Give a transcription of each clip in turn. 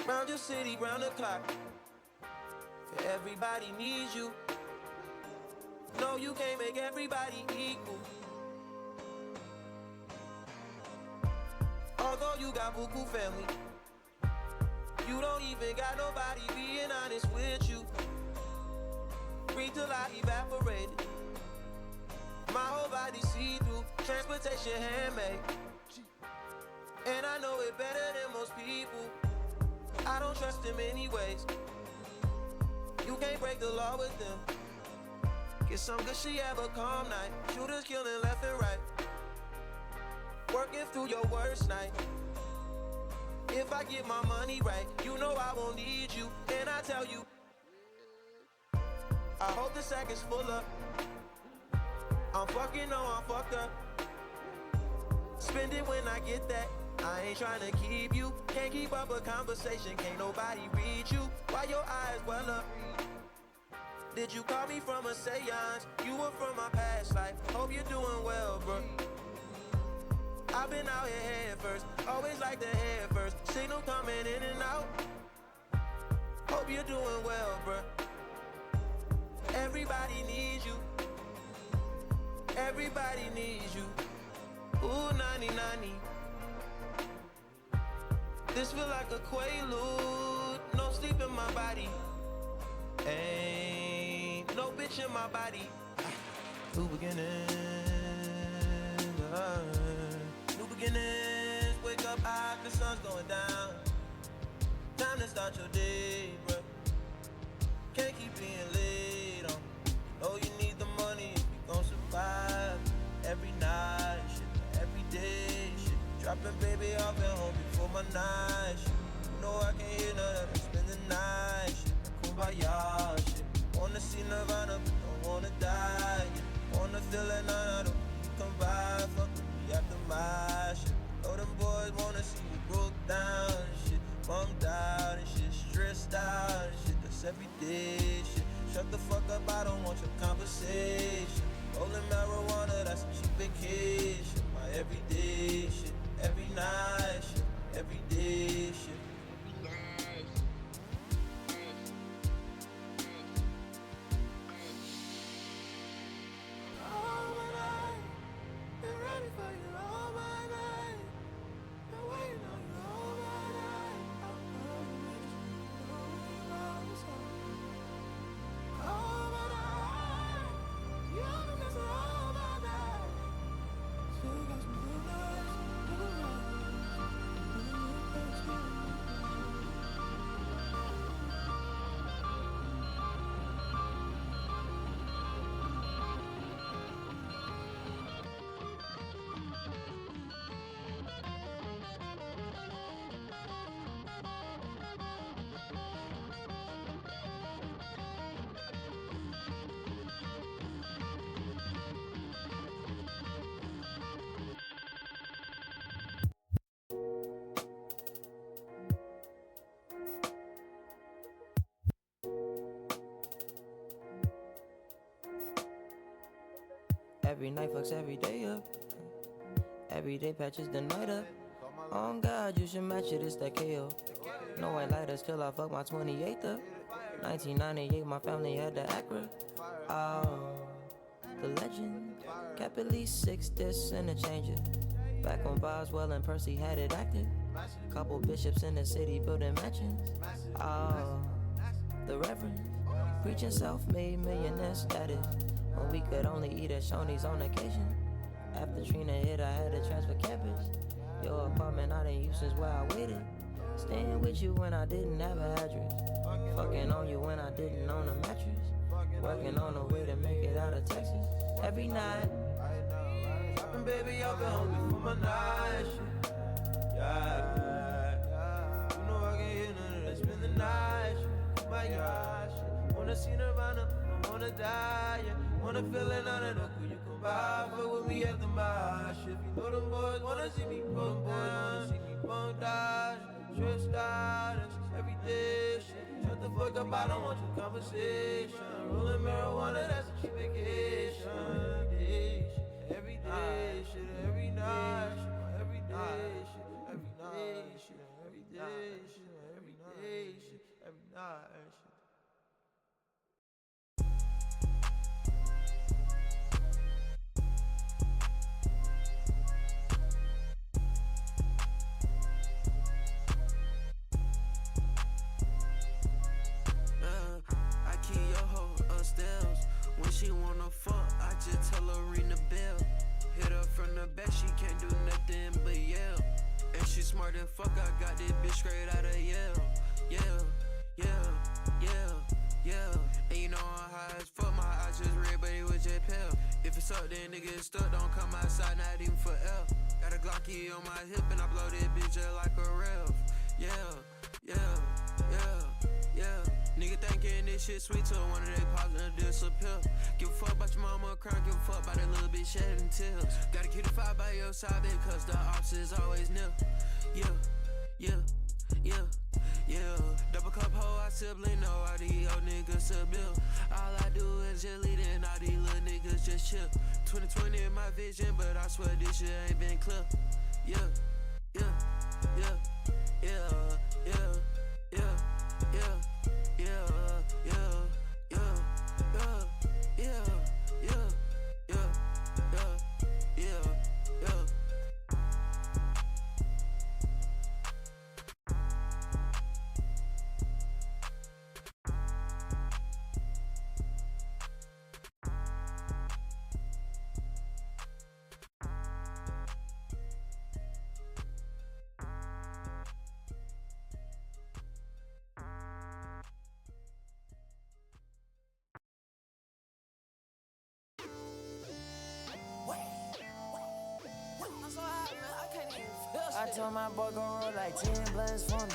Round your city, round the clock. Everybody needs you. No, you can't make everybody equal. Although you got buku family, you don't even got nobody being honest with you. Breathe till I evaporated. My whole body see-through, transportation handmade. And I know it better than most people. I don't trust them anyways. You can't break the law with them. Get some good shit, have a calm night. Shooters killing left and right. Working through your worst night. If I get my money right, you know I won't need you. And I tell you, I hope the sack is full up. I'm fucking, no, I'm fucked up. Spend it when I get that. I ain't trying to keep you. Can't keep up a conversation, can't nobody read you. Why your eyes well up? Did you call me from a seance? You were from my past life. Hope you're doing well, bro. I've been out here head first. Always like the head first. Signal coming in and out. Hope you're doing well, bro. Everybody needs you. Everybody needs you. Ooh, nani nani. This feel like a quaalude. No sleep in my body. Ain't no bitch in my body. New beginnings, new beginnings. Wake up high, the sun's going down. Time to start your day, bro. Can't keep being late on. Know you need the money if you gon' survive. Every night, shit, every day, shit. Dropping baby off at home before my night, shit. You know I can't hear none of that, spend the night, shit. Kumbaya, shit. Wanna see Nirvana, but don't wanna die, yeah. Wanna feel it, nah, I don't come by. Fuck with me after my shit. Know them boys wanna see you broke down and shit. Bummed out and shit, stressed out and shit. That's everyday shit. Shut the fuck up, I don't want your conversation. Rolling marijuana, that's a cheap vacation. My everyday shit, every night shit, everyday shit. Every night fucks every day up. Every day patches the night up. On God, you should match it, it's that KO. No white lighters till I fuck my 28th up. 1998, my family had the Acura. Oh, the legend. Kept at least 6 discs and a changer. Back when Boswell and Percy had it active. Couple bishops in the city building mansions. Oh, the Reverend. Preaching self-made millionaire status. When we could only eat at Shoney's on occasion. After Trina hit, I had to transfer campus. Your apartment I didn't use since where I waited. Staying with you when I didn't have an address. Fucking on you when I didn't own a mattress. Working on a way to make it out of Texas. Every night. Dropping baby off at home before my night shit. Yeah. You know I can't hear none of that, spend the night shit. My gosh, shit. Wanna see Nirvana, don't wanna die, yeah. Wanna feel it, none of the cool you come by. Fuck with me after my shit. You know them boys wanna see me bump down, see me bump down. Stressed out, that's everyday shit. Shut the fuck up, I don't want your conversation. Rolling marijuana, that's a cheap vacation. Every day shit, every night shit, every day shit, every night shit, every day shit, every day nah, and shit. I keep your hoe upstairs. When she wanna fuck, I just tell her ring the bell. Hit her from the back, she can't do nothing but yell. And she smart as fuck, I got this bitch straight out of Yale. Yeah. And you know I'm high as fuck, my eyes just red, but it was just pale. If it's up, then nigga it's stuck, don't come outside, not even for L. Got a Glocky on my hip, and I blow this bitch just like a rev. Yeah. Nigga thinking this shit sweet till one of they pops and disappear. Give a fuck about your mama crying, give a fuck about that little bitch shedding tears. Gotta keep the fire by your side because the ops is always near. Yeah. Double cup hoe, I sibling, no, all these old niggas a bill. All I do is just lead and all these little niggas just chill. 2020 in my vision, but I swear this shit ain't been clear. Yeah. I told my boy gon' roll like 10 blunts for me.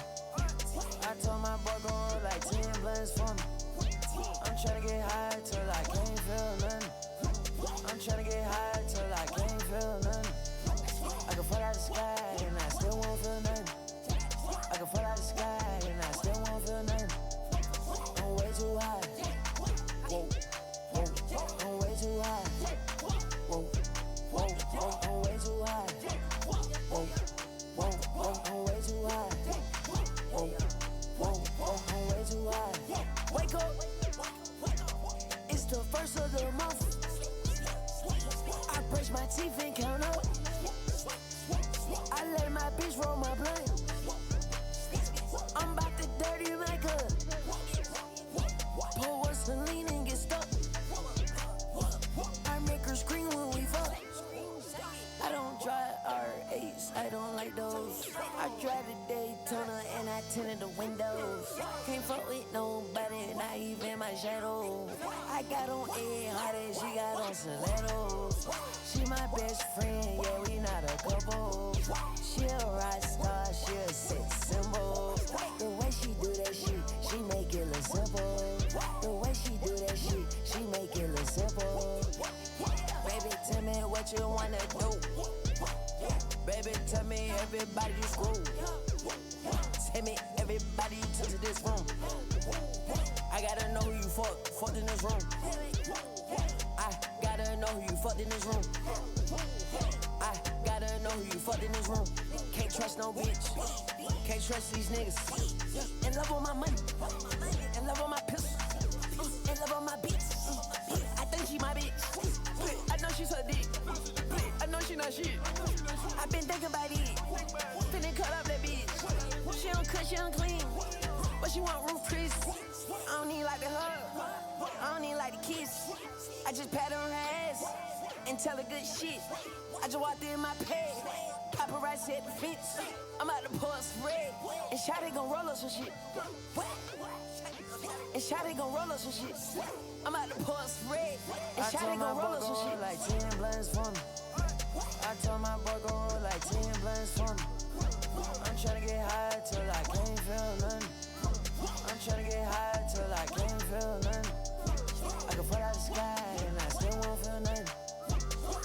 I told my boy gon' roll like 10 blunts for me. I'm tryna get high till I can't feel nothing. I'm tryna get high till I can't feel nothing. I can fall out the sky and I still won't feel nothing. I can fall out the sky and I still won't feel nothing. I'm way too high. Whoa. I'm way too high. Whoa. I'm way too high. Whoa. I'm way too high. Whoa, I'm way too high. Wake up, it's the first of the month. I brush my teeth and count up. I let my bitch roll my blunt. I'm about to dirty makeup. Pour Vaseline and get stuck. I make her scream when we fuck. I don't drive R8s, I don't like those. I drive the Daytona and I tinted the windows. Can't fuck with nobody, not even my shadow. I got on Ed Hardy, she got on stilettos. She my best friend, yeah, we not a couple. She a rock star, she a sex symbol. The way she do that shit, she make it look simple. The way she do that shit, she make it look simple. Baby, tell me what you wanna do. Baby, tell me everybody you screw. Tell me everybody you took to this room. I gotta know who you fucked in this room. I gotta know who you fucked in this room. I gotta know who you fucked in this room. Can't trust no bitch. Can't trust these niggas. In love on my money. In love on my pistol. In love on my beats. I think she my bitch. I know she's her dick. I know she not shit. I been thinking about it. Finna cut up that bitch. She don't cut, she don't clean. But she want roof Chris. I don't need like the hug. I don't need like the kiss. I just pat her on her ass and tell her good shit. I just walked in my pad. Paparazzi at the fence. I'm out to pour some red. And Shawty gon' roll up some shit. And Shawty gon' roll up some shit. I'm out to pour some red. And Shawty gon' roll up some shit. Like 10 blunts for me. I told my boy gon' roll like 10 blunts for me. I'm tryna get high till I can't feel nothing. I'm tryna get high till I can't feel nothing. I can fall out the sky and I still won't feel nothing.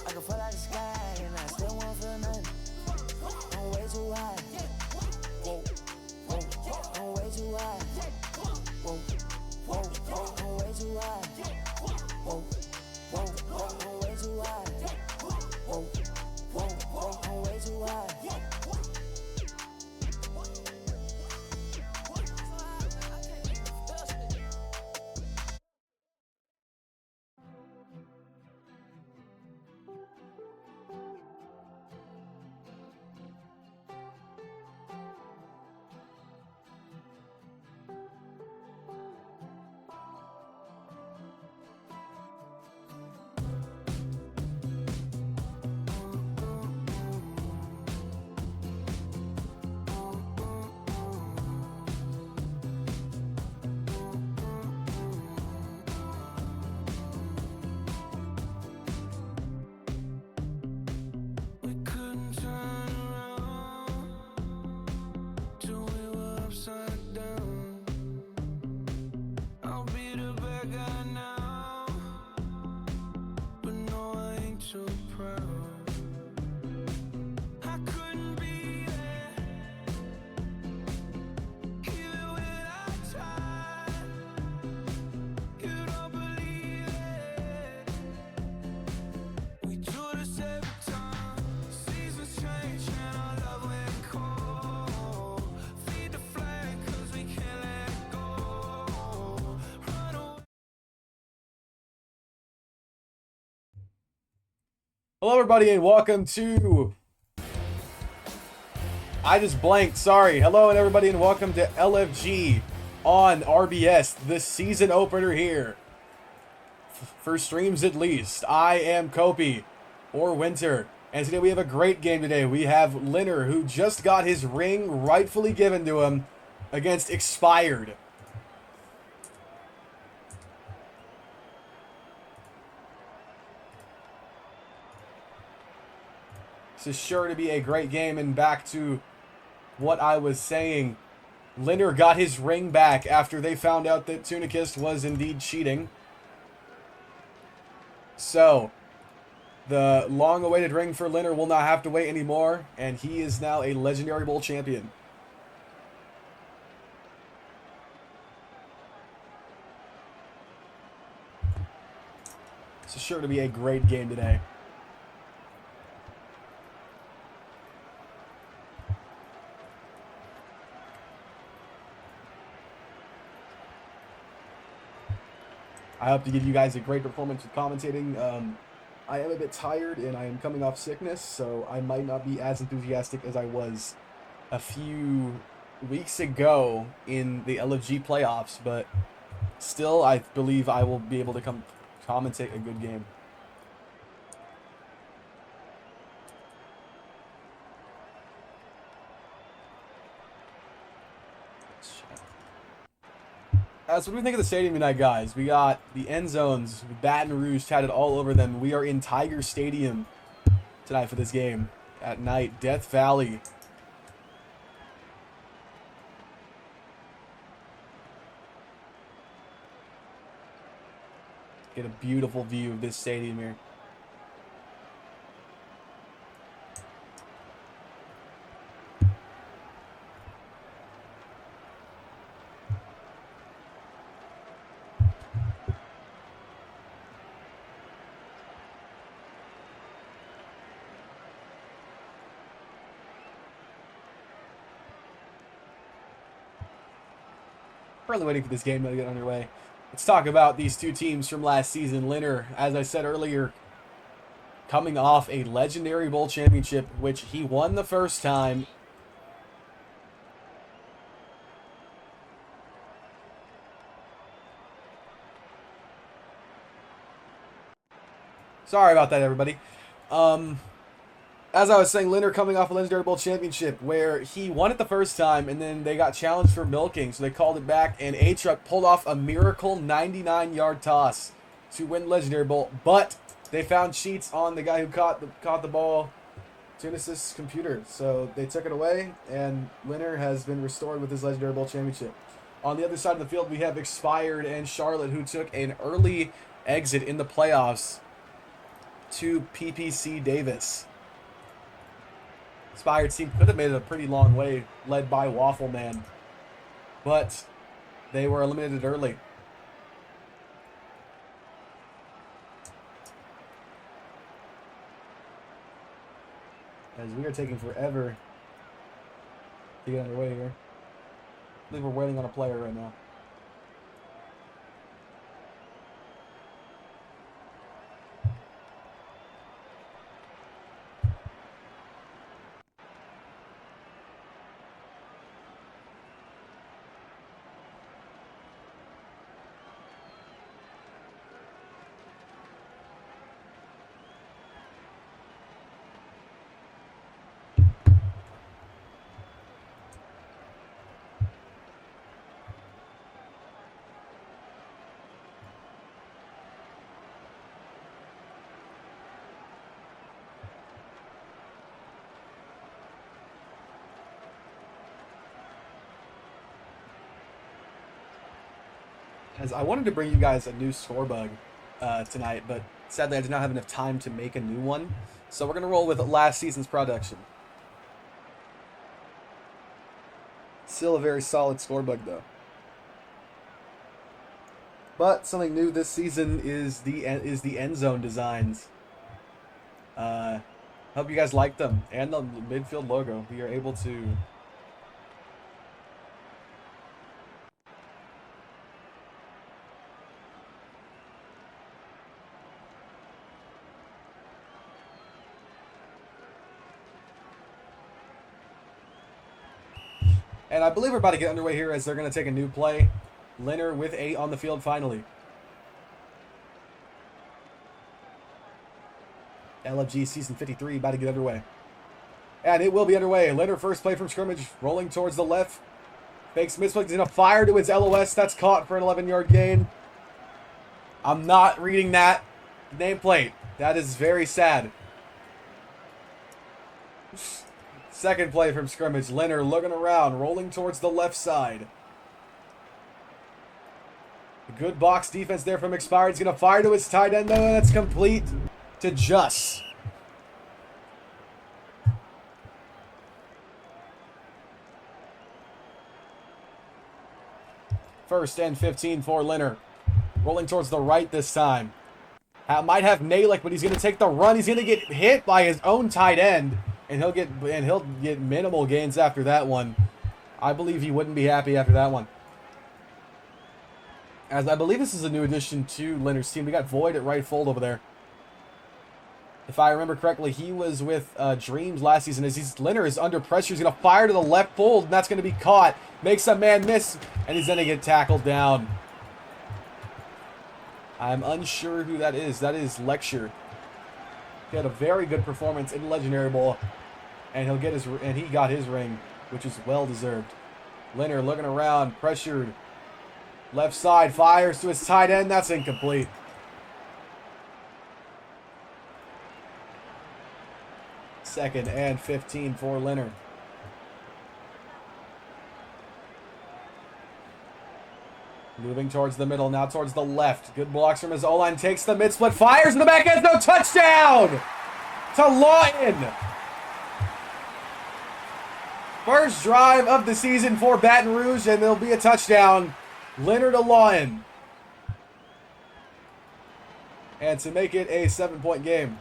I can fall out the sky and I still won't feel nothing. I'm way too high. Whoa. I'm way too high. Whoa. I'm way too high. Whoa. I'm way too high. Whoa. I'm way too high. Hello, everybody, and welcome to... I just blanked, sorry. Hello, and everybody, and welcome to LFG on RBS, the season opener here. For streams at least. I am Kopi, or Winter, and today we have a great game today. We have Linner, who just got his ring rightfully given to him against Expired. This is sure to be a great game, and back to what I was saying. Linner got his ring back after they found out that Tunicist was indeed cheating. So, the long-awaited ring for Linner will not have to wait anymore, and he is now a Legendary Bowl champion. This is sure to be a great game today. I hope to give you guys a great performance with commentating. I am a bit tired and I am coming off sickness, so I might not be as enthusiastic as I was a few weeks ago in the LFG playoffs, but still I believe I will be able to commentate a good game. So what do we think of the stadium tonight, guys? We got the end zones with Baton Rouge tatted all over them. We are in Tiger Stadium tonight for this game. At night, Death Valley. Get a beautiful view of this stadium here. Currently waiting for this game to get underway. Let's talk about these two teams from last season. Linner, as I said earlier, coming off a Legendary Bowl championship, which he won the first time. Sorry about that, everybody. As I was saying, Linner coming off a Legendary Bowl championship where he won it the first time, and then they got challenged for milking, so they called it back, and A-Truck pulled off a miracle 99-yard toss to win Legendary Bowl, but they found cheats on the guy who caught the ball, Genesis computer, so they took it away, and Linner has been restored with his Legendary Bowl championship. On the other side of the field, we have Expired and Charlotte, who took an early exit in the playoffs to PPC Davis. Expired team could have made it a pretty long way, led by Waffle Man, but they were eliminated early. As we are taking forever to get underway here. I believe we're waiting on a player right now. As I wanted to bring you guys a new score bug tonight, but sadly I did not have enough time to make a new one. So we're going to roll with last season's production. Still a very solid score bug, though. But something new this season is the end zone designs. Hope you guys like them, and the midfield logo. We are able to And I believe we're about to get underway here as they're going to take a new play. Leonard with 8 on the field finally. LFG season 53 about to get underway. And it will be underway. Leonard first play from scrimmage, rolling towards the left. Fakes misplay. He's going to fire to his LOS. That's caught for an 11-yard gain. I'm not reading that nameplate. That is very sad. Second play from scrimmage. Leonard looking around, rolling towards the left side. A good box defense there from Expired. He's going to fire to his tight end, though, and that's complete to Just. First and 15 for Leonard. Rolling towards the right this time. Might have Nalick, but he's going to take the run. He's going to get hit by his own tight end, and he'll get minimal gains after that one. I believe he wouldn't be happy after that one. As I believe this is a new addition to Leonard's team. We got Void at right fold over there. If I remember correctly, he was with Dreams last season. As Leonard is under pressure, he's going to fire to the left fold, and that's going to be caught. Makes a man miss, and he's going to get tackled down. I'm unsure who that is. That is Lecture. He had a very good performance in Legendary Bowl, and he got his ring, which is well deserved. Leonard looking around, pressured. Left side, fires to his tight end. That's incomplete. Second and 15 for Leonard. Moving towards the middle, now towards the left. Good blocks from his O-line. Takes the mid-split, fires in the back end. No touchdown to Lawton. First drive of the season for Baton Rouge, and there'll be a touchdown. Leonard to Lawton. And to make it a 7-point game.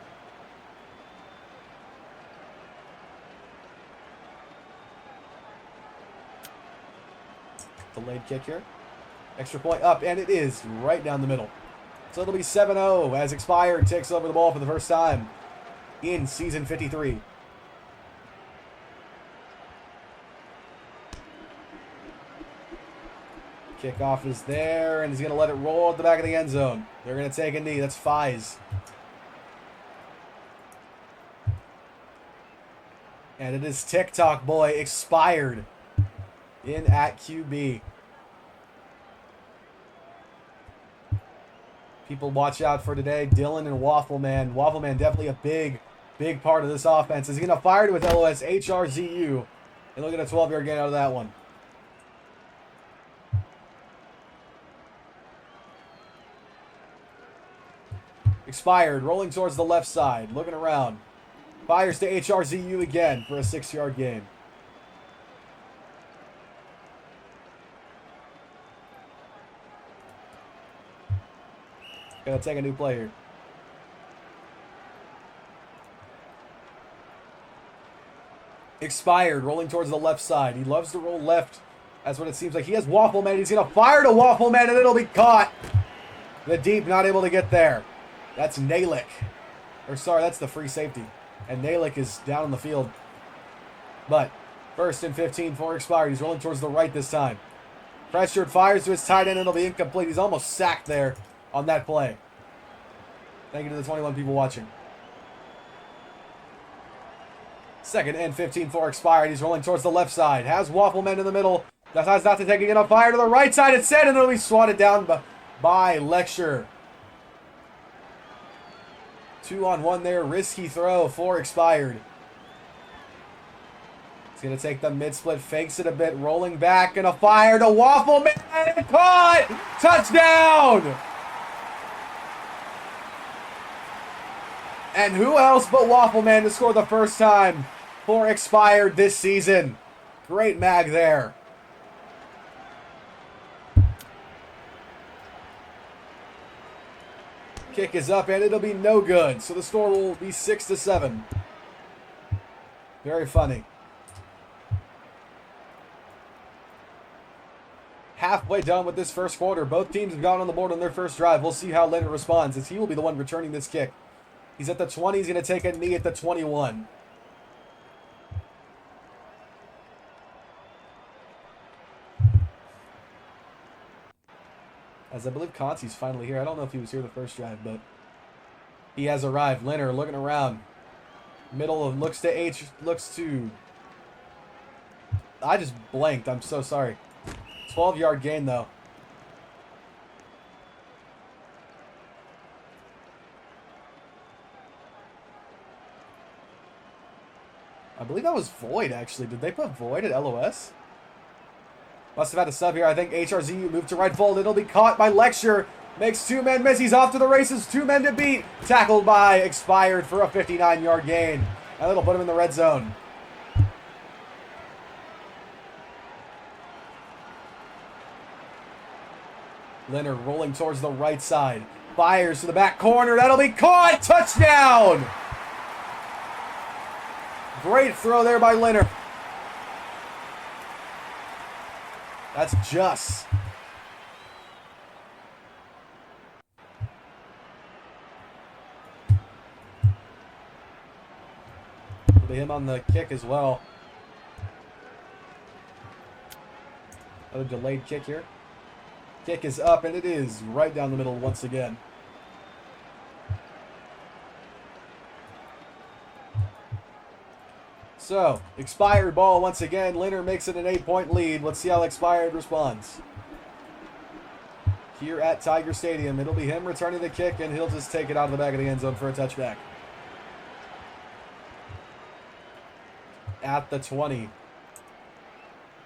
Delayed kick here. Extra point up, and it is right down the middle. So it'll be 7-0 as Expired takes over the ball for the first time in Season 53. Kickoff is there, and he's going to let it roll at the back of the end zone. They're going to take a knee. That's Fies. And it is TikTok boy Expired in at QB. People watch out for today. Dylan and Waffle Man. Waffle Man definitely a big part of this offense. Is he going to fire to with LOS HRZU? And look at a 12-yard gain out of that one. Expired, rolling towards the left side, looking around. Fires to HRZU again for a 6-yard gain. Gonna take a new play here. Expired, rolling towards the left side. He loves to roll left. That's what it seems like. He has Waffle Man. He's gonna fire to Waffle Man, and it'll be caught. The deep not able to get there. That's Nalick. Or sorry, that's the free safety. And Nalick is down on the field. But first and 15 for Expired. He's rolling towards the right this time. Pressured, fires to his tight end, and it'll be incomplete. He's almost sacked there on that play. Thank you to the 21 people watching. Second and 15 for Expired. He's rolling towards the left side. Has Waffleman in the middle. Decides not to take it. Enough fire to the right side instead, and it'll be swatted down by Lecture. 2-on-1 there. Risky throw for Expired. He's going to take the mid-split. Fakes it a bit. Rolling back. And a fire to Waffleman. Caught! Touchdown! And who else but Waffleman to score the first time for Expired this season. Great mag there. Kick is up and it'll be no good. So the score will be 6-7. Very funny. Halfway done with this first quarter. Both teams have gone on the board on their first drive. We'll see how Leonard responds, as he will be the one returning this kick. He's at the 20. He's going to take a knee at the 21. As I believe Conti's finally here. I don't know if he was here the first drive, but he has arrived. Leonard looking around. Middle of looks to H, looks to... I just blanked. I'm so sorry. 12-yard gain, though. I believe that was Void, actually. Did they put Void at LOS? Must have had a sub here. I think HRZU moved to right fold. It'll be caught by Lecture. Makes 2 men miss. He's off to the races. 2 men to beat. Tackled by Expired for a 59-yard gain. And that'll put him in the red zone. Leonard rolling towards the right side. Fires to the back corner. That'll be caught. Touchdown! Great throw there by Leonard. That's just. It'll be him on the kick as well. Another delayed kick here. Kick is up, and it is right down the middle once again. So, Expired ball once again. Leonard makes it an 8-point lead. Let's see how Expired responds. Here at Tiger Stadium, it'll be him returning the kick, and he'll just take it out of the back of the end zone for a touchback. At the 20.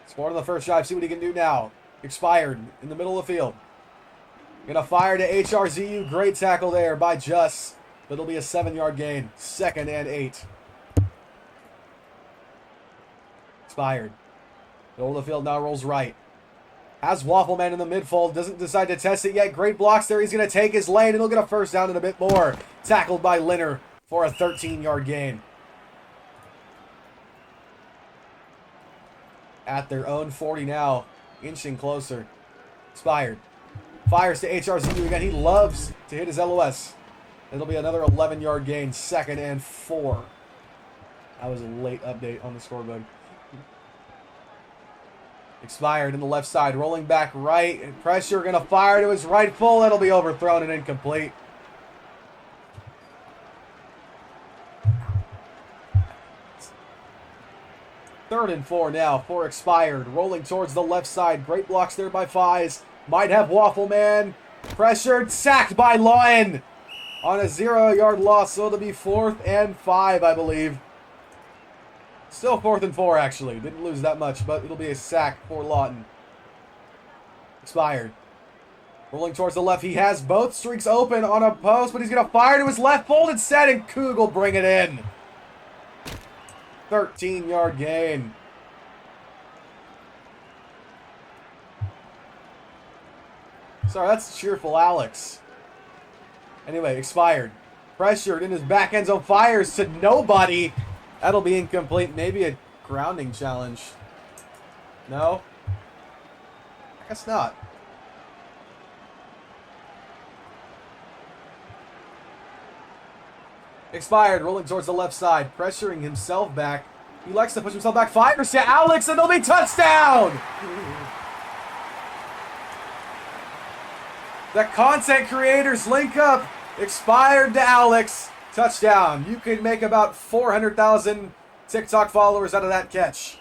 Scored on the first drive. See what he can do now. Expired in the middle of the field. Gonna fire to HRZU. Great tackle there by Just. But it'll be a 7-yard gain. 2nd and 8. Expired. Middle of the field now rolls right. Has Waffleman in the midfold. Doesn't decide to test it yet. Great blocks there. He's going to take his lane, and he'll get a first down and a bit more. Tackled by Linner for a 13-yard gain. At their own 40 now. Inching closer. Expired. Fires to HRZU again. He loves to hit his LOS. It'll be another 11-yard gain. 2nd and 4. That was a late update on the scoreboard. Expired in the left side, rolling back right, and pressure going to fire to his right full. That'll be overthrown and incomplete. Third and 4 now for Expired, rolling towards the left side. Great blocks there by Fies. Might have Waffleman. Pressured, sacked by Lawton on a 0-yard loss, so it'll be 4th and 5, I believe. Still 4th and 4, actually. Didn't lose that much, but it'll be a sack for Lawton. Expired. Rolling towards the left. He has both streaks open on a post, but he's going to fire to his left fold instead, and Coog will bring it in. 13-yard gain. Sorry, that's cheerful Alex. Anyway, Expired. Pressured in his back end zone. Fires to nobody. That'll be incomplete. Maybe a grounding challenge. No? I guess not. Expired, rolling towards the left side, pressuring himself back. He likes to push himself back. Fires to Alex, and it'll be touchdown! The content creators link up. Expired to Alex. Touchdown. You can make about 400,000 TikTok followers out of that catch.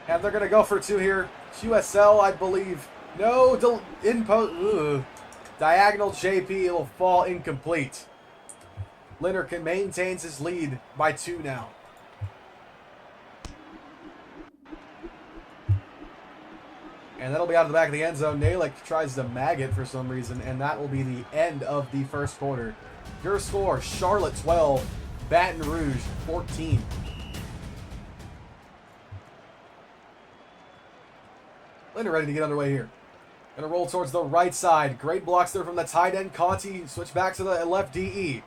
And they're going to go for 2 here. QSL, I believe. No, diagonal JP will fall incomplete. Linner maintains his lead by 2 now. And that'll be out of the back of the end zone. Nalick tries to mag it for some reason, and that will be the end of the first quarter. Your score, Charlotte 12, Baton Rouge 14. Linner ready to get underway here. Gonna roll towards the right side. Great blocks there from the tight end. Conti switch back to the left DE.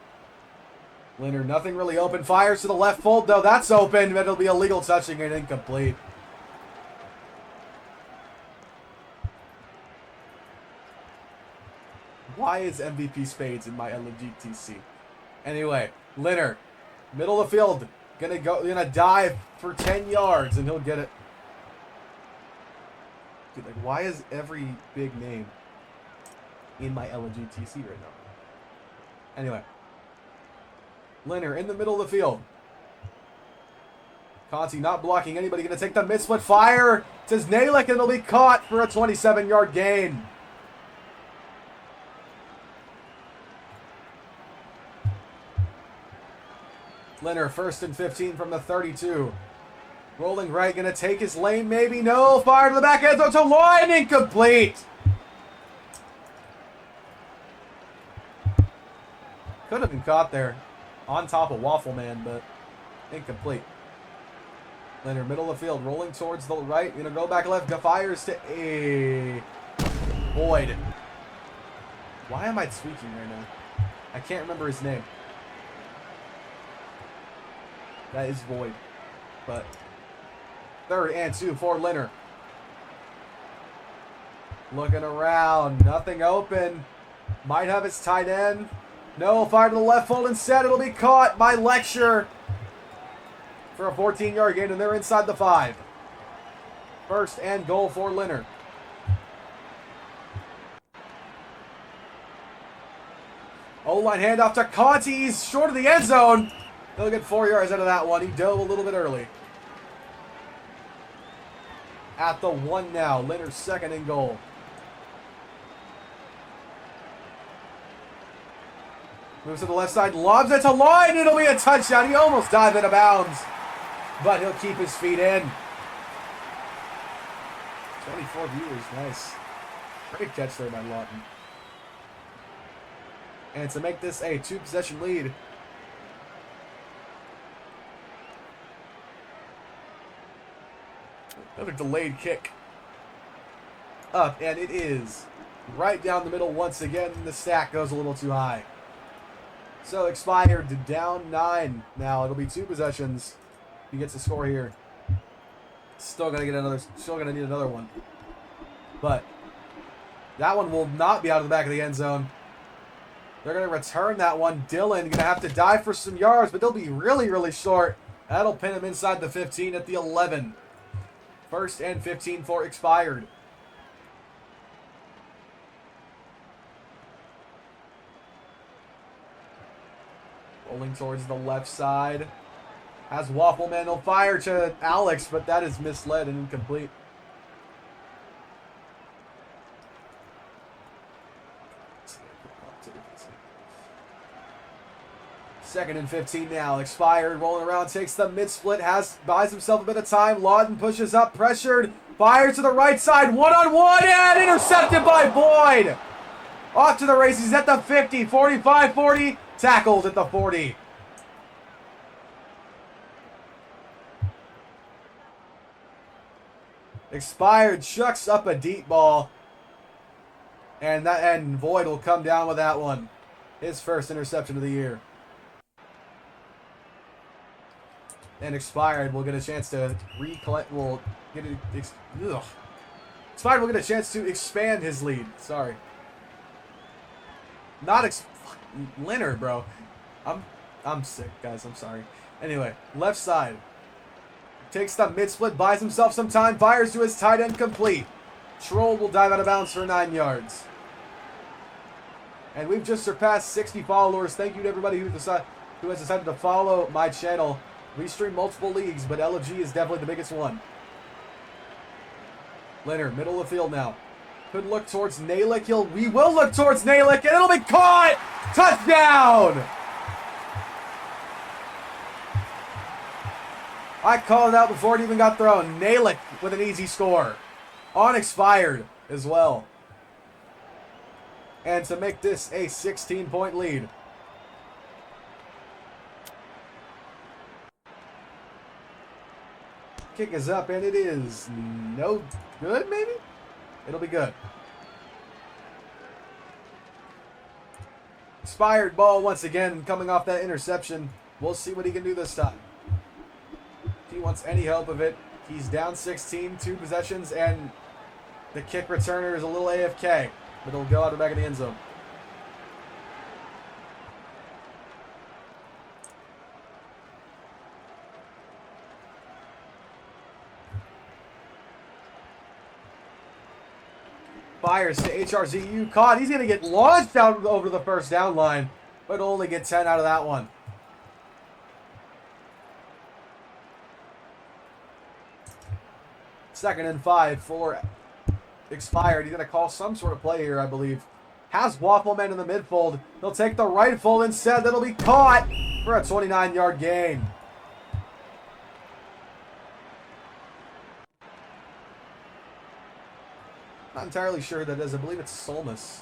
Linner, nothing really open. Fires to the left fold, though. That's open, but it'll be illegal touching and incomplete. Why is MVP Spades in my LFG? Anyway, Linner, middle of the field, gonna dive for 10 yards, and he'll get it. Dude, like, why is every big name in my LFG TC right now. Anyway. Leonard in the middle of the field. Conti not blocking anybody. Going to take the mid-split fire. Says Nalick, and it'll be caught for a 27-yard gain. Leonard first and 15 from the 32. Rolling right, going to take his lane, maybe. No, fire to the back end zone to Lloyd, incomplete. Could have been caught there on top of Waffle Man, but incomplete. Leonard, middle of the field, rolling towards the right. Going to go back left. Fires to a Boyd. Why am I tweaking right now? I can't remember his name. That is Boyd. But 3rd and 2 for Leonard. Looking around. Nothing open. Might have his tight end. No, fire to the left fold instead. It'll be caught by Lecture for a 14-yard gain, and they're inside the 5. 1st and goal for Leonard. O-line handoff to Conti. He's short of the end zone. He'll get 4 yards out of that one. He dove a little bit early. At the 1 now. Leonard's 2nd and goal. Moves to the left side, lobs it to Lloyd. It'll be a touchdown. He almost dived out of bounds, but he'll keep his feet in. 24 viewers, nice. Great catch there by Lawton. And to make this a 2-possession lead, another delayed kick. Up, and it is right down the middle once again. The stack goes a little too high. So expired to down 9. Now it'll be 2 possessions. He gets a score here. Still gonna need another one. But that one will not be out of the back of the end zone. They're gonna return that one. Dylan gonna have to dive for some yards, but they'll be really, really short. That'll pin him inside the 15 at the 11. 1st and 15 for expired. Rolling towards the left side. Has Waffleman. He'll fire to Alex, but that is misled and incomplete. Second and 15 now. Expired. Rolling around. Takes the mid-split. Buys himself a bit of time. Lawton pushes up. Pressured. Fires to the right side. One-on-one. And intercepted by Boyd. Off to the races. He's at the 50. 45, 40. Tackled at the 40. Expired chucks up a deep ball. And Void will come down with that one. His 1st interception of the year. And Expired will get a chance to recollect. Expired will get a chance to expand his lead. Sorry. Leonard, bro. I'm sick, guys. I'm sorry. Anyway, left side. Takes the mid-split, buys himself some time, fires to his tight end, complete. Troll will dive out of bounds for 9 yards. And we've just surpassed 60 followers. Thank you to everybody who has decided to follow my channel. We stream multiple leagues, but LFG is definitely the biggest one. Leonard, middle of the field now. Could look towards Nalick. We will look towards Nalick, and it'll be caught! Touchdown! I called it out before it even got thrown. Nalick with an easy score. On expired as well. And to make this a 16-point lead. Kick is up, and it is no good, maybe? It'll be good. Expired ball once again, coming off that interception. We'll see what he can do this time. If he wants any help of it, he's down 16, 2 possessions, and the kick returner is a little AFK, but it'll go out the back of the end zone. Fires to HRZU. Caught. He's going to get launched out over the first down line, but only get 10 out of that one. Second and 5 for Expired. He's going to call some sort of play here, I believe. Has Waffleman in the midfold. He'll take the right fold instead. That'll be caught for a 29-yard gain. Not entirely sure who that is. I believe it's Solmus.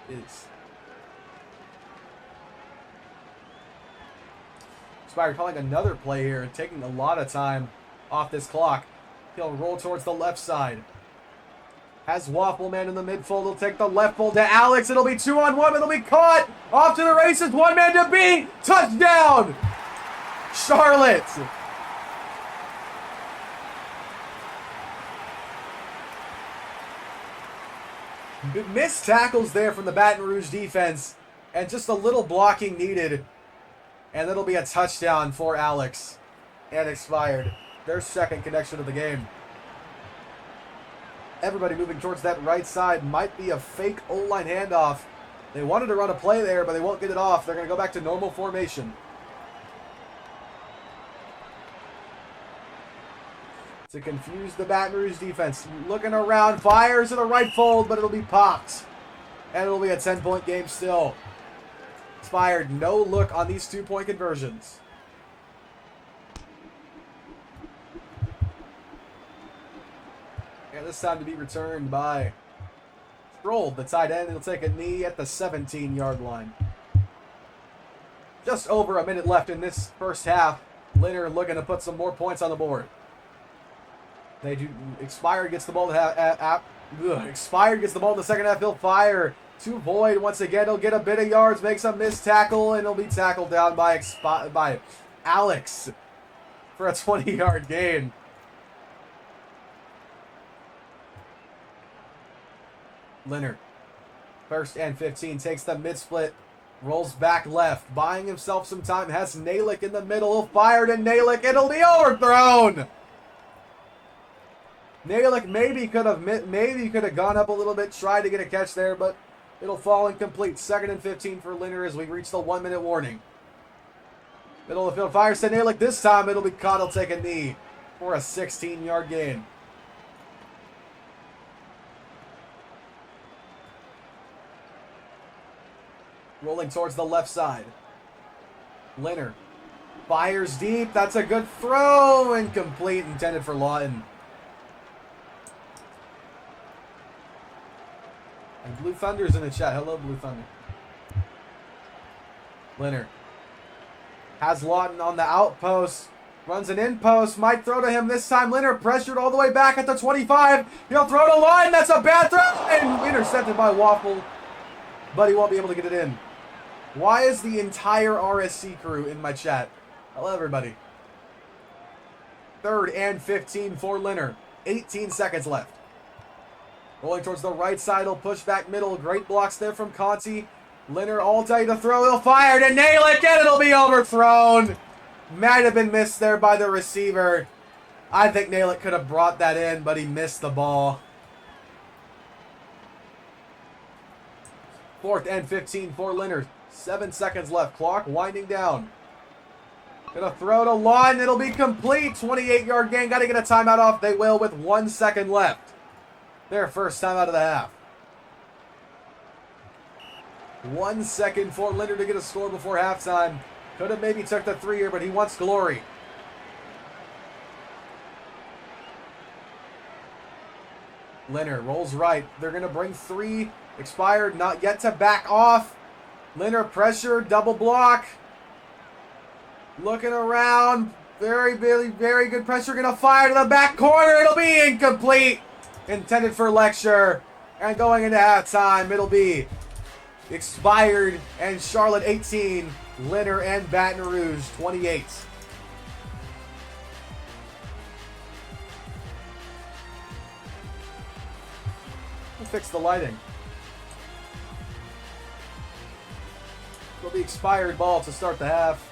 Is. Expired calling another play here, taking a lot of time off this clock. He'll roll towards the left side. Has Waffleman in the midfold. He'll take the left fold to Alex. It'll be 2-on-1. It'll be caught. Off to the races. One man to beat. Touchdown. Charlotte. Missed tackles there from the Baton Rouge defense. And just a little blocking needed. And it'll be a touchdown for Alex. And Expired. Their second connection of the game. Everybody moving towards that right side. Might be a fake O-line handoff. They wanted to run a play there, but they won't get it off. They're going to go back to normal formation. To confuse the Baton Rouge defense. Looking around. Fires to the right fold, but it'll be popped. And it'll be a 10-point game still. Expired. No look on these 2-point conversions. And this time to be returned by Stroll, the tight end. He'll take a knee at the 17-yard line. Just over a minute left in this first half. Linner looking to put some more points on the board. They do. Expired gets the ball to Expired gets the ball in the second half. He'll fire to Void once again. He'll get a bit of yards, makes a missed tackle, and he'll be tackled down by Alex for a 20-yard gain. Linner, first and 15, takes the mid-split, rolls back left, buying himself some time, has Nalick in the middle, he'll fire to Nalick, it'll be overthrown! Nalick maybe could have gone up a little bit, tried to get a catch there, but it'll fall incomplete. Second and 15 for Linner as we reach the 1-minute warning. Middle of the field, fires to Nalick, this time it'll be caught, he'll take a knee for a 16-yard gain. Rolling towards the left side. Linner fires deep. That's a good throw. Incomplete. Intended for Lawton. And Blue Thunder's in the chat. Hello, Blue Thunder. Linner has Lawton on the outpost. Runs an in post. Might throw to him this time. Linner pressured all the way back at the 25. He'll throw to Lawton. That's a bad throw. And intercepted by Waffle. But he won't be able to get it in. Why is the entire RSC crew in my chat? Hello, everybody. Third and 15 for Linner. 18 seconds left. Rolling towards the right side. He'll push back middle. Great blocks there from Conti. Linner all day to throw. He'll fire to Nalick, and it'll be overthrown. Might have been missed there by the receiver. I think Nalick could have brought that in, but he missed the ball. Fourth and 15 for Linner. 7 seconds left. Clock winding down. Gonna throw to Lawton. It'll be complete. 28-yard gain. Got to get a timeout off. They will with 1 second left. Their first time out of the half. 1 second for Linner to get a score before halftime. Could have maybe took the 3 here, but he wants glory. Linner rolls right. They're going to bring 3. Expired, not yet to back off. Linner pressure, double block. Looking around. Very good pressure. Going to fire to the back corner. It'll be incomplete. Intended for Lecture. And going into halftime, it'll be Expired and Charlotte 18. Linner and Baton Rouge 28. We'll fix the lighting. It'll be Expired ball to start the half.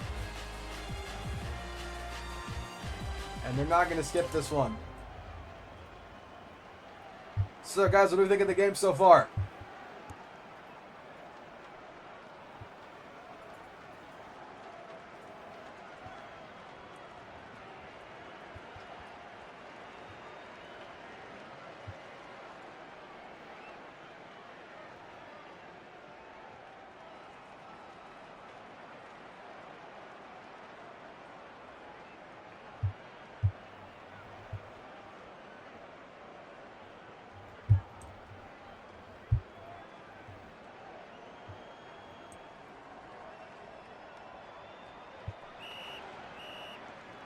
And they're not going to skip this one. So, guys, what do you think of the game so far?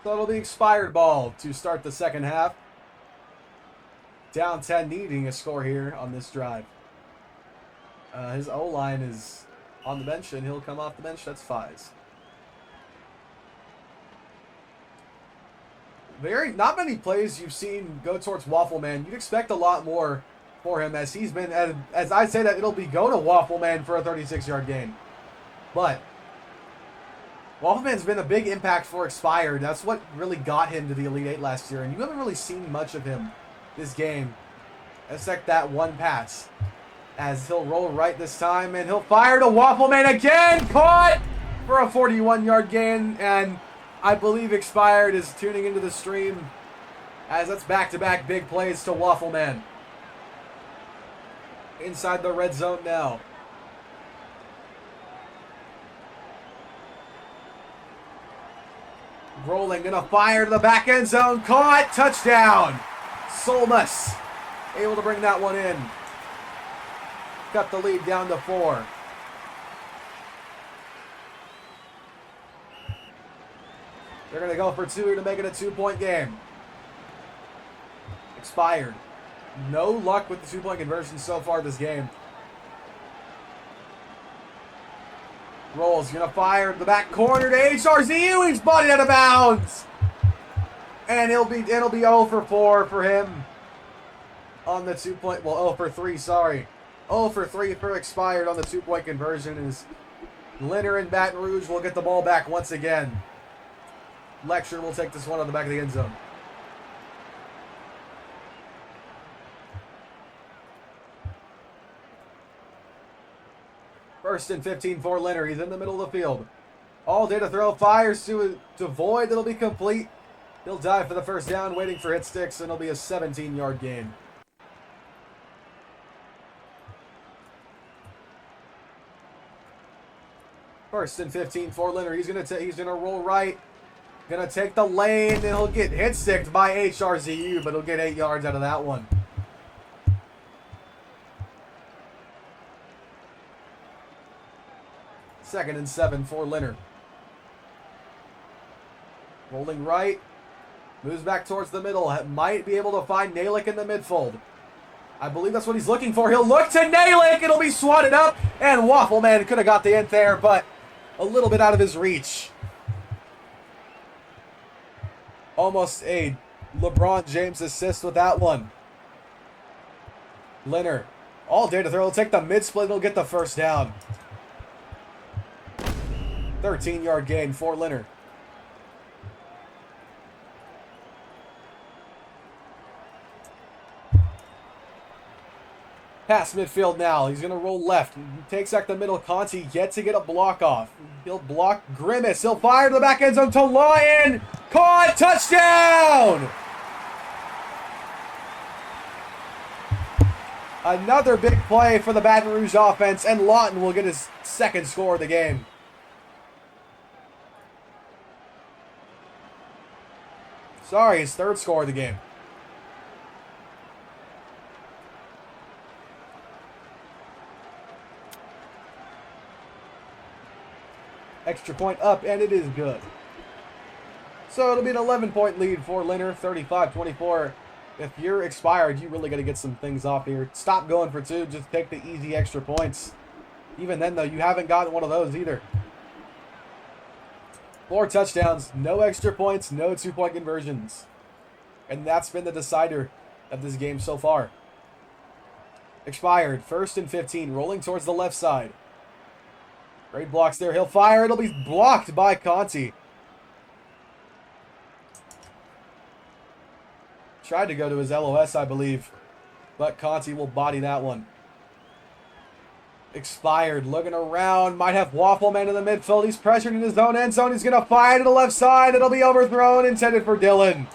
So it'll be expired ball to start the second half. Down 10, needing a score here on this drive. His O-line is on the bench, and he'll come off the bench. That's Fies. Not many plays you've seen go towards Waffle Man. You'd expect a lot more for him, as he's been, as I say that, it'll be go to Waffle Man for a 36-yard gain. But Waffle Man's been a big impact for Expired. That's what really got him to the Elite Eight last year, and you haven't really seen much of him this game, except that one pass. As he'll roll right this time, and he'll fire to Waffle Man again, caught for a 41-yard gain, and I believe Expired is tuning into the stream, as that's back-to-back big plays to Waffle Man. Inside the red zone now. Rolling, gonna fire to the back end zone, caught, touchdown! Solmus able to bring that one in. Cut the lead down to 4. They're going to go for 2 to make it a 2-point game. Expired. No luck with the 2-point conversion so far this game. Rolls, going to fire to the back corner to HRZU. He's bodied out of bounds. And it'll be 0 for 4 for him on the 2-point. Well, 0 for 3, sorry. 0 for 3 for Expired on the 2-point conversion, is Leonard and Baton Rouge will get the ball back once again. Lecture will take this one on the back of the end zone. First and 15 for Leonard. He's in the middle of the field. All day to throw. Fires to void. It'll be complete. He'll dive for the first down, waiting for hit sticks, and it'll be a 17-yard gain. First and 15 for Leonard. He's gonna roll right. Gonna take the lane, and he'll get hit sticked by HRZU, but he'll get 8 yards out of that one. Second and 7 for Leonard. Rolling right. Moves back towards the middle. Might be able to find Nalick in the midfold. I believe that's what he's looking for. He'll look to Nalick. It'll be swatted up. And Waffle Man could have got the end there, but a little bit out of his reach. Almost a LeBron James assist with that one. Leonard. All day to throw. He'll take the mid-split. He'll get the first down. 13-yard gain for Leonard. Pass midfield now. He's going to roll left. He takes back the middle. Conti yet to get a block off. He'll block Grimace. He'll fire to the back end zone to Lion. Caught. Touchdown! Another big play for the Baton Rouge offense, and Lawton will get his second score of the game. Sorry, his third score of the game. Extra point up, and it is good. So it'll be an 11-point lead for Leonard, 35-24. If you're Expired, you really got to get some things off here. Stop going for 2. Just take the easy extra points. Even then, though, you haven't gotten one of those either. 4 touchdowns, no extra points, no 2-point conversions. And that's been the decider of this game so far. Expired, first and 15, rolling towards the left side. Great blocks there. He'll fire. It'll be blocked by Conti. Tried to go to his LOS, I believe. but Conti will body that one. Expired, looking around, might have Waffleman in the midfield. He's pressured in his own end zone. He's going to fire to the left side. It'll be overthrown, intended for Dylan.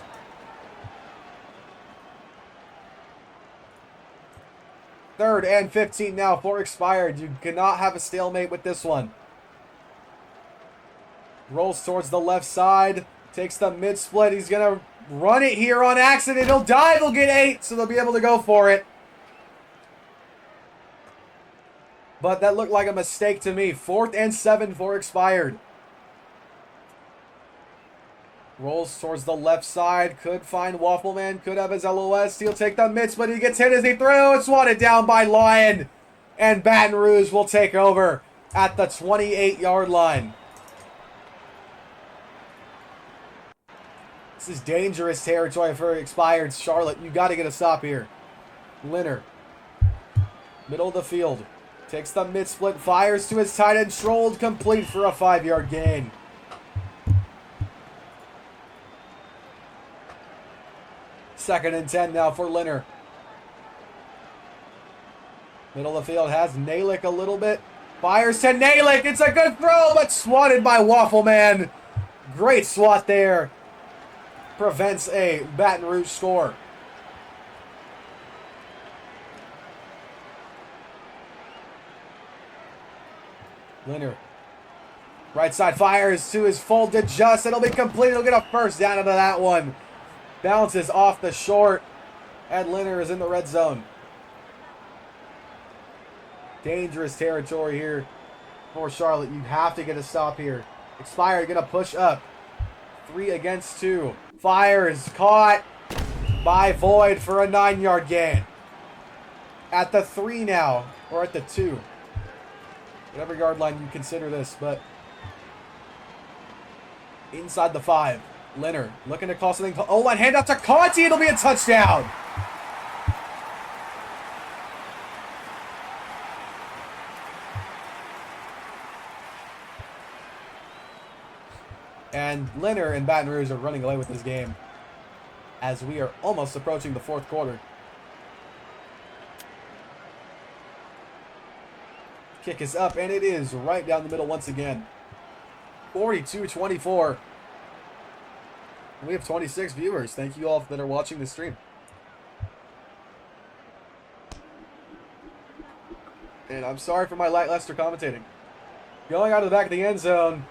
Third and 15 now for Expired. You cannot have a stalemate with this one. Rolls towards the left side. Takes the mid-split. He's going to run it here on accident. He'll dive. He'll get 8, so they'll be able to go for it. But that looked like a mistake to me. 4th and 7 for Expired. Rolls towards the left side. Could find Waffleman. Could have his LOS. He'll take the mid split. He gets hit as he throws. Swatted down by Lion. And Baton Rouge will take over at the 28-yard line. This is dangerous territory for Expired. Charlotte, you got to get a stop here. Linner. Middle of the field. Takes the mid-split. Fires to his tight end. Strolled complete for a 5-yard gain. Second and 10 now for Linner. Middle of the field has Nalick a little bit. Fires to Nalick. It's a good throw, but swatted by Waffleman. Great swat there. Prevents a Baton Rouge score. Linner. Right side fires to his full to just. It'll be complete. He'll get a first down out of that one. Bounces off the short. And Linner is in the red zone. Dangerous territory here for Charlotte. You have to get a stop here. Expired, going to push up. 3 against 2. Fires, caught by Void for a 9-yard gain. At the 3 now, or at the 2. Whatever yard line you consider this, but inside the 5. Linner looking to call something. Oh, line hand out to Conti. It'll be a touchdown. And Linner and Baton Rouge are running away with this game as we are almost approaching the 4th quarter. Kick is up, and it is right down the middle once again. 42-24. We have 26 viewers. Thank you all that are watching the stream. And I'm sorry for my lackluster commentating. Going out of the back of the end zone.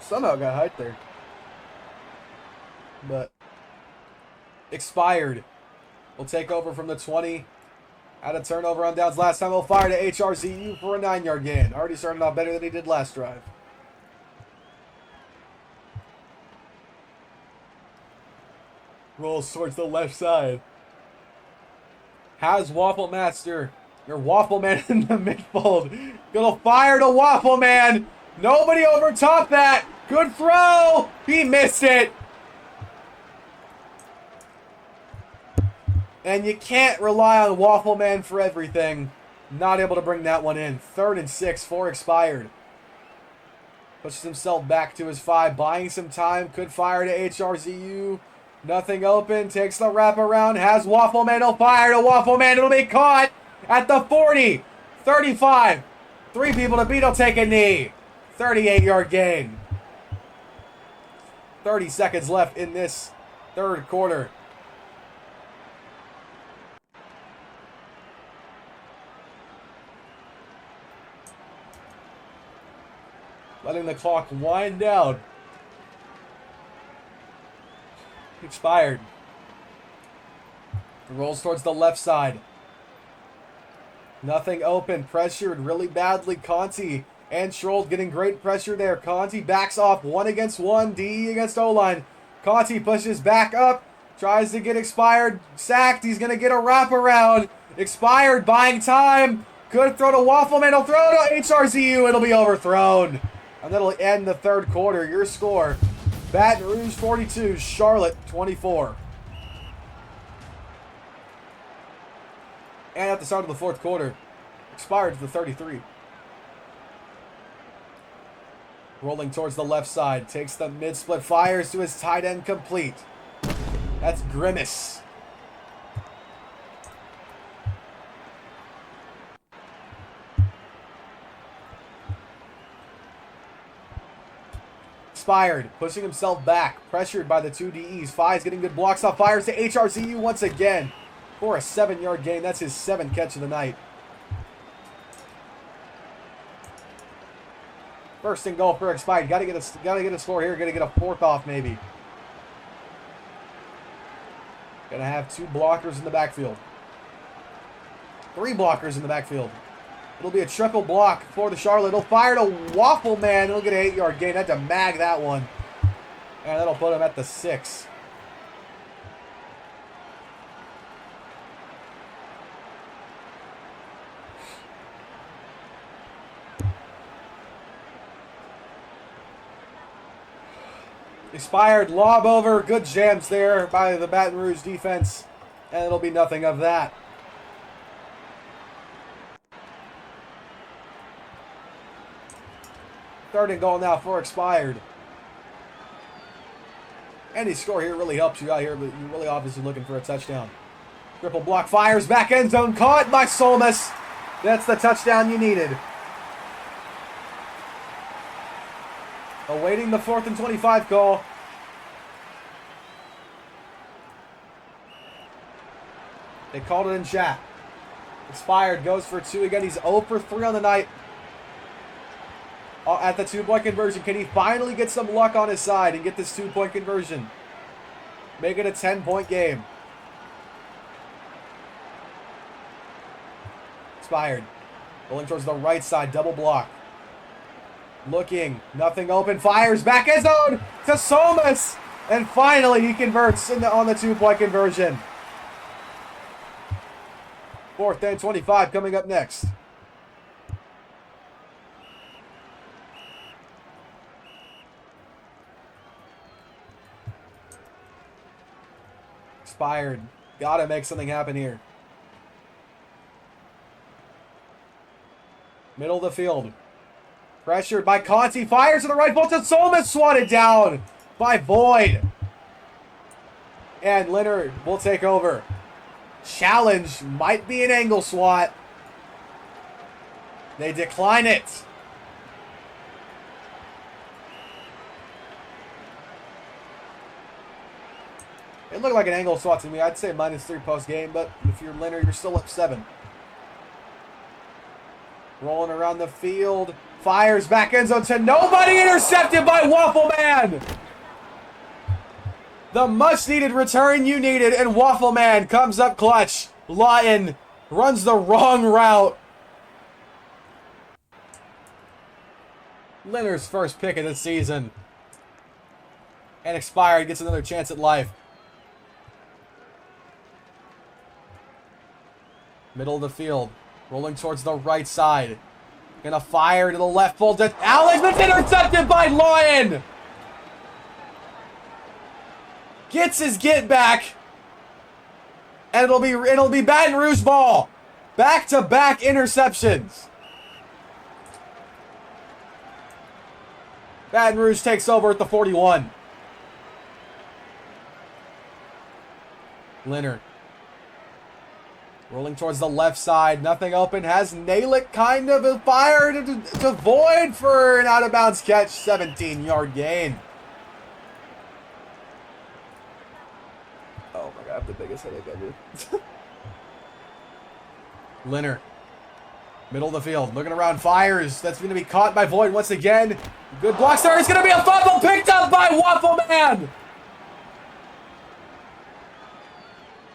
Somehow got height there. But Expired will take over from the 20. Had a turnover on downs last time. He'll fire to HRZU for a 9-yard gain. Already started off better than he did last drive. Rolls towards the left side. Has Wafflemaster, or Waffleman in the midfold. Gonna fire to Waffleman. Nobody over top that. Good throw. He missed it. And you can't rely on Waffleman for everything. Not able to bring that one in. 3rd and 6 for Expired. Pushes himself back to his 5. Buying some time. Could fire to HRZU. Nothing open. Takes the wraparound. Has Waffleman. He'll fire to Waffleman. It'll be caught at the 40. 35. 3 people to beat. He'll take a knee. 38-yard gain. 30 seconds left in this 3rd quarter. Letting the clock wind down. Expired. Rolls towards the left side. Nothing open. Pressured really badly. Conti and Schrold getting great pressure there. Conti backs off 1 against 1. D against O-line. Conti pushes back up. Tries to get Expired sacked. He's going to get a wraparound. Expired buying time. Could throw to Waffleman. He'll throw to HRZU. It'll be overthrown. And that'll end the 3rd quarter. Your score, Baton Rouge 42, Charlotte 24. And at the start of the 4th quarter, Expired to the 33. Rolling towards the left side. Takes the mid-split. Fires to his tight end complete. That's Grimace. Expired, pushing himself back, pressured by the two DEs. Fies getting good blocks off, fires to HRCU once again for a 7-yard gain. That's his 7th catch of the night. First and goal for Expired. Gotta get a score here. Gotta get a 4th off maybe. Gonna have 2 blockers in the backfield. 3 blockers in the backfield. It'll be a triple block for the Charlotte. It'll fire to Waffle Man. He'll get an 8-yard gain. Had to mag that one. And that'll put him at the 6. Expired, lob over. Good jams there by the Baton Rouge defense. And it'll be nothing of that. Third and goal now for Expired. Any score here really helps you out here, but you're really obviously looking for a touchdown. Triple block, fires, back end zone, caught by Solmus. That's the touchdown you needed. Awaiting the 4th and 25 call. They called it in chat. Expired goes for 2 again. He's 0 for 3 on the night. At the 2-point conversion. Can he finally get some luck on his side and get this 2-point conversion? Make it a 10-point game. Expired. Rolling towards the right side. Double block. Looking. Nothing open. Fires. Back end zone to Solmus. And finally he converts on the 2-point conversion. 4th and 25 coming up next. Expired. Gotta make something happen here. Middle of the field. Pressured by Conti. Fires to the right foot to Solmus. Swatted down by Boyd. And Leonard will take over. Challenge might be an angle swat. They decline it. It looked like an angle swat to me. I'd say -3 post game, but if you're Leonard, you're still up 7. Rolling around the field. Fires back end zone to nobody. Intercepted by Waffle Man. The much needed return you needed, and Waffle Man comes up clutch. Lawton runs the wrong route. Leonard's first pick of the season. And Expired gets another chance at life. Middle of the field. Rolling towards the right side. Gonna fire to the left full to Alex, but intercepted by Lawton. Gets his get back. And it'll be Baton Rouge ball. Back-to-back interceptions. Baton Rouge takes over at the 41. Leonard. Rolling towards the left side. Nothing open. Has Nalick kind of fired to Void for an out-of-bounds catch. 17-yard gain. Oh my god, I have the biggest headache ever. Leonard. Middle of the field. Looking around. Fires. That's going to be caught by Void once again. Good block there. It's going to be a fumble picked up by Waffle Man.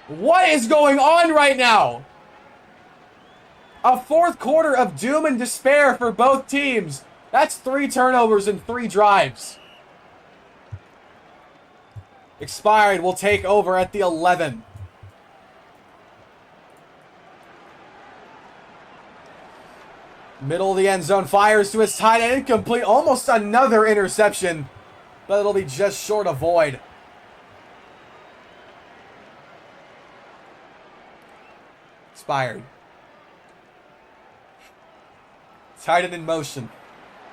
What is going on right now? A 4th quarter of doom and despair for both teams. That's 3 turnovers in 3 drives. Expired will take over at the 11. Middle of the end zone. Fires to his tight end. Incomplete. Almost another interception. But it'll be just short of Void. Expired. Tight end in motion.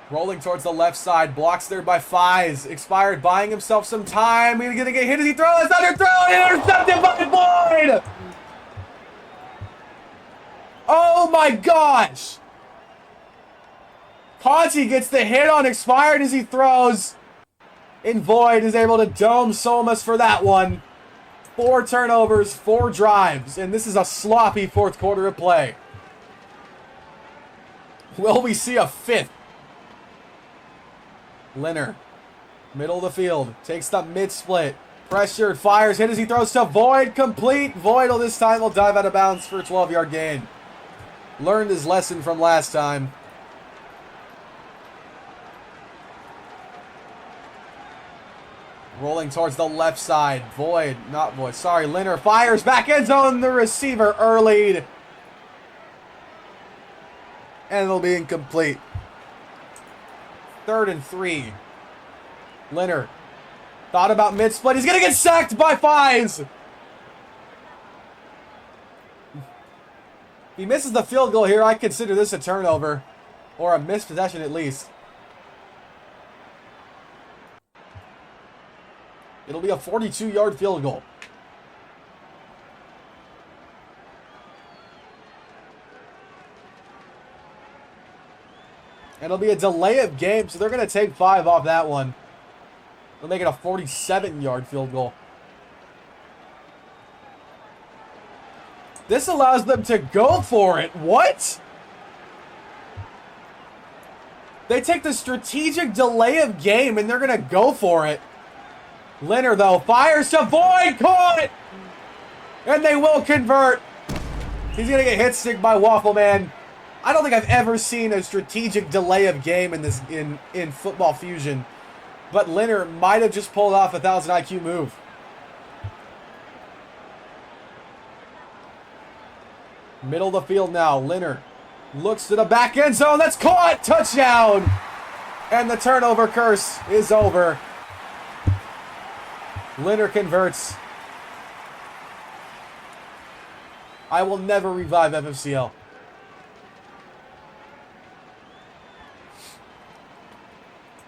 Rolling towards the left side. Blocks there by Fies. Expired buying himself some time. He's going to get hit as he throws. Underthrown. Intercepted by Void. Oh my gosh. Conti gets the hit on Expired as he throws. And Void is able to dome Somas for that one. 4 turnovers, 4 drives, and this is a sloppy fourth quarter of play. Will we see a 5th? Leonard, middle of the field, takes the mid-split. Pressured, fires, hit as he throws to Void, complete. Void this time will dive out of bounds for a 12-yard gain. Learned his lesson from last time. Rolling towards the left side. Void, not Void, sorry, Leonard fires, back end zone, the receiver early. And it'll be incomplete. 3rd and 3. Leonard thought about mid-split. He's going to get sacked by Fives. If he misses the field goal here, I consider this a turnover. Or a missed possession at least. It'll be a 42-yard field goal. And it'll be a delay of game, so they're going to take 5 off that one. They'll make it a 47-yard field goal. This allows them to go for it. What? They take the strategic delay of game, and they're going to go for it. Leonard, though, fires to Void. Caught! And they will convert. He's going to get hit stick by Waffle Man. I don't think I've ever seen a strategic delay of game in this in Football Fusion. But Leonard might have just pulled off a 1,000 IQ move. Middle of the field now. Leonard looks to the back end zone. That's caught. Touchdown. And the turnover curse is over. Leonard converts. I will never revive FFCL.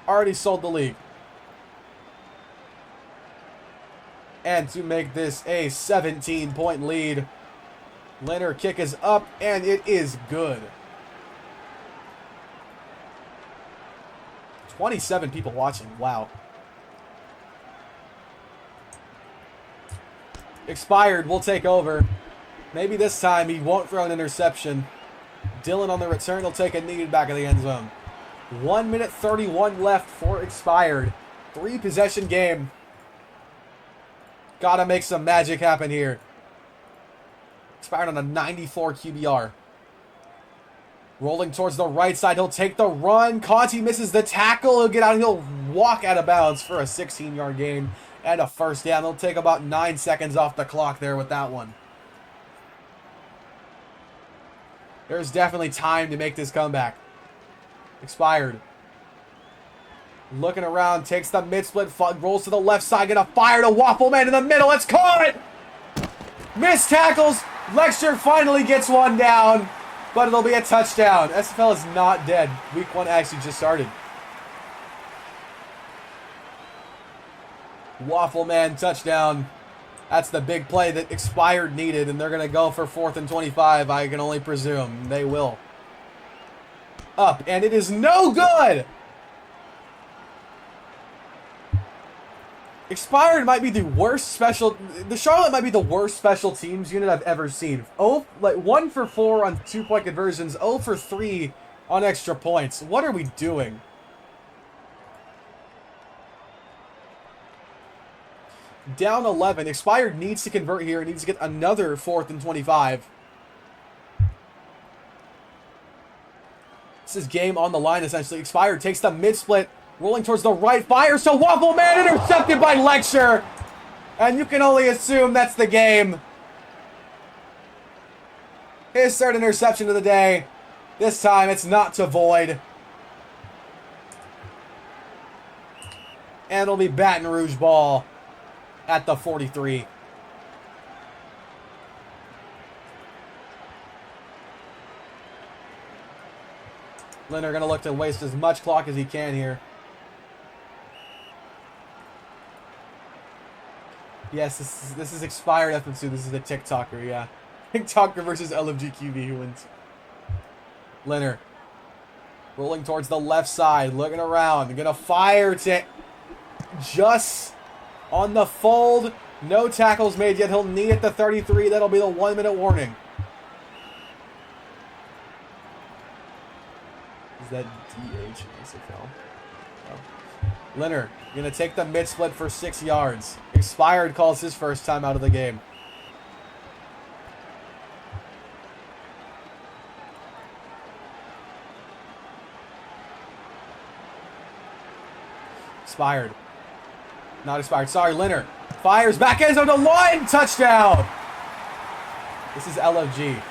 Already sold the league. And to make this a 17-point lead, Leonard kick is up, and it is good. 27 people watching. Wow. Expired will take over. Maybe this time he won't throw an interception. Dylan on the return will take a knee back of the end zone. 1 minute 31 left for expired. 3 possession game. Gotta make some magic happen here. Expired on a 94 QBR. Rolling towards the right side. He'll take the run. Conti misses the tackle. He'll get out and he'll walk out of bounds for a 16-yard gain and a first down. He'll take about 9 seconds off the clock there with that one. There's definitely time to make this comeback. Expired. Looking around, takes the mid-split, rolls to the left side, gonna fire to Waffle Man in the middle. It's caught! Missed tackles. Lecture finally gets one down, but it'll be a touchdown. SFL is not dead. Week 1 actually just started. Waffle Man touchdown. That's the big play that expired needed, and they're gonna go for 4th and 25. I can only presume they will. Up, and it is no good. Expired might be the worst the Charlotte might be the worst special teams unit I've ever seen. 1 for 4 on 2-point conversions, 0 for 3 on extra points. What are we doing? Down 11. Expired needs to convert here. It needs to get another 4th and 25. This is game on the line, essentially. Expired takes the mid-split. Rolling towards the right, fires to Waffle Man, intercepted by Lecture. And you can only assume that's the game. His 3rd interception of the day. This time it's not to Void. And it'll be Baton Rouge ball at the 43. Leonard gonna look to waste as much clock as he can here. Yes, this is expired FMC. This is a TikToker, yeah. TikToker versus LFG QB. Who wins? Leonard. Rolling towards the left side. Looking around. Gonna fire to just on the fold. No tackles made yet. He'll knee at the 33. That'll be the 1-minute warning. Is that DH in SFL? Oh. Leonard going to take the mid-split for 6 yards. Expired calls his first time out of the game. Expired. Not expired. Sorry, Leonard. Fires back end zone to line. Touchdown. This is LFG.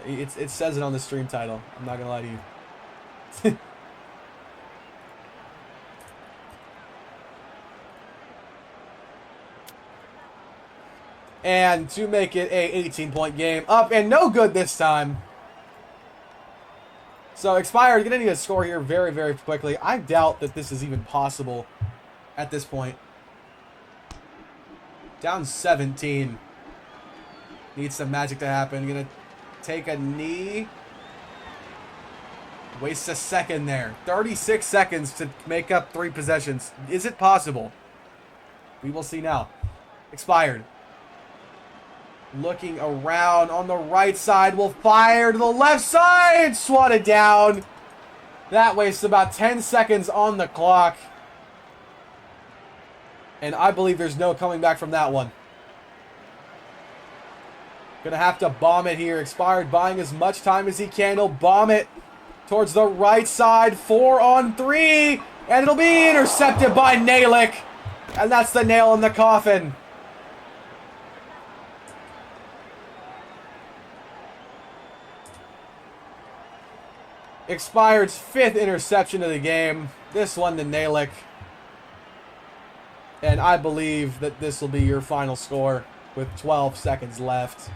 It says it on the stream title. I'm not going to lie to you. And to make it a 18-point game, up and no good this time. So Expired going to need a score here very, very quickly. I doubt that this is even possible at this point. Down 17. Needs some magic to happen. Going to take a knee. Wastes a second there. 36 seconds to make up 3 possessions. Is it possible? We will see now. Expired. Looking around on the right side, will fire to the left side, swatted down. That wastes about 10 seconds on the clock. And I believe there's no coming back from that one. Gonna have to bomb it here. Expired buying as much time as he can. He'll bomb it towards the right side, 4 on 3, and it'll be intercepted by Nalick. And that's the nail in the coffin. Expired's 5th interception of the game. This one to Nalick. And I believe that this will be your final score with 12 seconds left.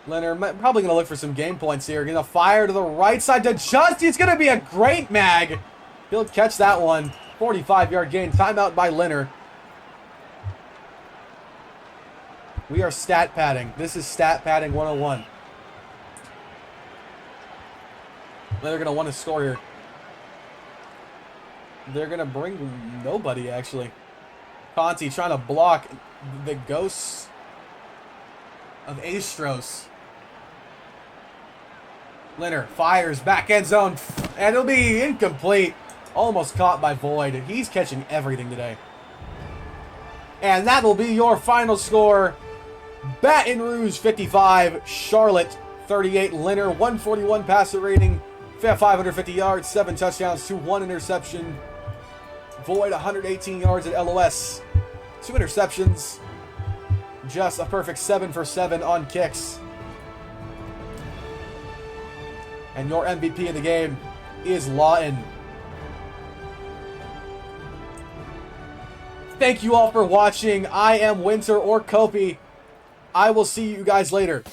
Leonard probably going to look for some game points here. Going to fire to the right side to Just. It's going to be a great mag. He'll catch that one. 45-yard gain. Timeout by Leonard. We are stat padding. This is stat padding 101. They're going to want to score here. They're going to bring nobody, actually. Conti trying to block the ghosts of Astros. Leonard fires back end zone, and it'll be incomplete. Almost caught by Void. He's catching everything today. And that'll be your final score. Baton Rouge 55, Charlotte 38. Leonard 141 passer rating, 550 yards, 7 touchdowns to 1 interception. Void 118 yards at LOS, 2 interceptions. Just a perfect 7 for 7 on kicks. And your MVP of the game is Lawton. Thank you all for watching. I am Winter or Kopi. I will see you guys later.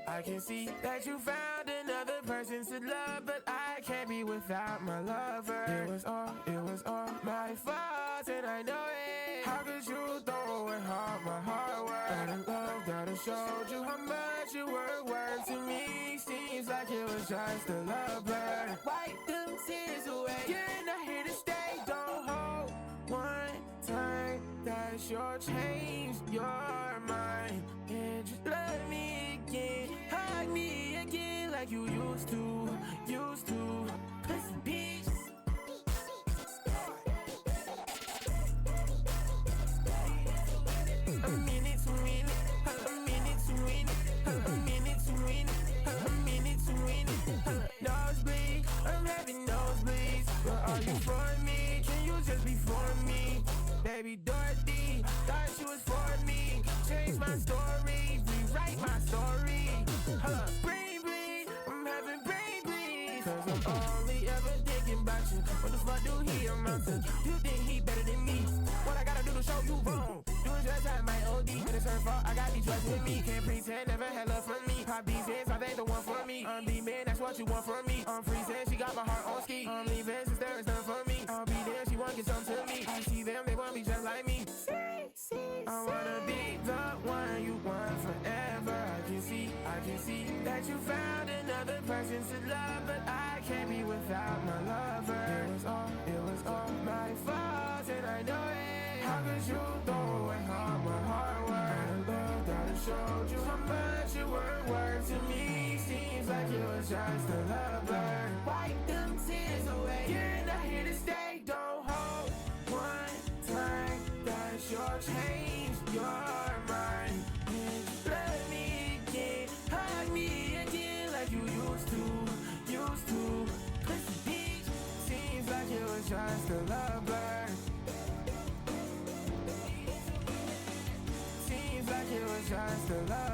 I can see that you found another person to love, but I can't be without my lover. It was all my fault, and I know it. How could you throw away all my hard work? And the love that I showed you how much you were worth to me. Seems like it was just a love blur. Wipe them tears away. You're not here to stay. Don't hold one time that you'll change your mind. And just love me again. Hug me again like you used to. Listen, bitch. A minute to win. A minute to win. A minute to win. A minute to win. Nosebleed. I'm having nosebleeds. But are you for me? Can you just be for me? Baby Dorothy, thought she was for me. Change my story, rewrite my story. Brain bleed, I'm having brain bleed. Cause I'm only ever thinking about you. What the fuck do he amount to? You think he better than me? What I gotta do to show you wrong? Do it just like my old deep, and it's her fault. I got these drugs with me. Can't pretend, never had love from me. Pop these hits, I think the one for me. I'm the man, that's what you want from me. I'm freezing, she got my heart on ski. I'm leaving, since there is none for me. I'll be there, she won't get some to me. I see them, they want me just like me. I wanna be the one you want forever. I can see that you found another person to love, but I can't be without my lover. It was all my fault, and I know it. How could you throw away all my hard work? The love that I showed you, how much you weren't worth to me. Seems like it was just a lover. Wipe them tears away. You're not here to stay. Don't hold one time. That's your change, your mind. Let me again, hug me again like you used to. Push the beach. Seems like it was just a lover. Seems like it was just a lover.